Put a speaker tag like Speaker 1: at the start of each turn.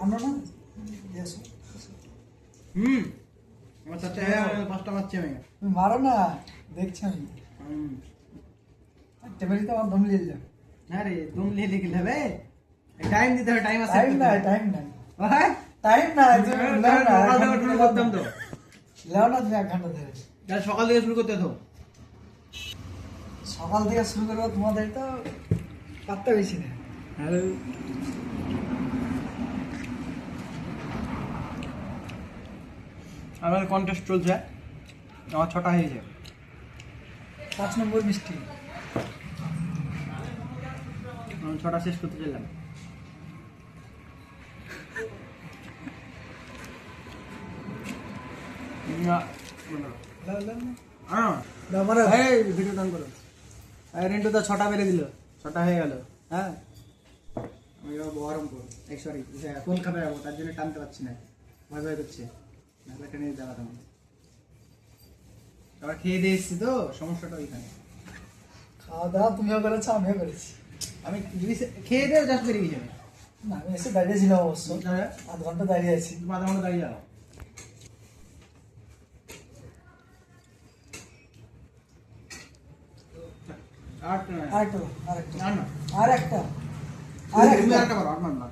Speaker 1: আমরা না
Speaker 2: আমার চাচা পাঁচটা মারছি আমি।
Speaker 1: তুমি মারো না, দেখছি আমি। টেবিলে তো আমার দম লিয়ে যাও।
Speaker 2: আরে দম লিয়ে লিখলে হবে, টাইম দিতে হবে, টাইম আছে।
Speaker 1: টাইম নাই, টাইম নাই,
Speaker 2: ভাই
Speaker 1: টাইম নাই। তুমি লাও না,
Speaker 2: শুরু করতাম তো।
Speaker 1: লাও না তুমি 1 ঘন্টা ধরে।
Speaker 2: তাহলে সকাল থেকে শুরু করতে তো।
Speaker 1: সকাল থেকে শুরু করবো, তোমাদের তো পাত্তা বেশি না।
Speaker 2: হ্যালো, আমার কন্টেস্ট চলছে, আমার 6টা হয়েছে।
Speaker 1: 5 নম্বর মিষ্টি।
Speaker 2: আমি 6টা শেষ করতে চাইলাম।
Speaker 1: লাও লাও না।
Speaker 2: হ্যাঁ
Speaker 1: দাও মারো।
Speaker 2: এই ভিডিও ডান করো। এই রেন্টু দা 6টা বেড়ে দিল, 6টা হয়ে গেল। হ্যাঁ আমি যাবো বহরমপুর, এই সরি কলকাতা যাবো, তার জন্য টানতে পারছি না, ভয় ভয় করছে। একটা নিয়ে দেখাতাম, আবার খেয়ে দিয়ে এসছি তো, সমস্যাটা ওইখানে।
Speaker 1: খাওয়া দাওয়া তুমিও করেছো, আমিও করেছি।
Speaker 2: আমি খেয়ে দিয়ে জাস্ট বেরিয়ে গেছি।
Speaker 1: না, আমি এসে দাঁড়িয়েছিলাম অবশ্য, 1/2 ঘন্টা দাঁড়িয়ে আছি।
Speaker 2: তুমি আধা ঘন্টা দাঁড়িয়ে যাও।
Speaker 1: আরেকটা দাও, আরেকটা।
Speaker 2: না না
Speaker 1: আরেকটা,
Speaker 2: তুমি
Speaker 1: আরেকটা।
Speaker 2: আরেকটা করো, 8 নম্বর।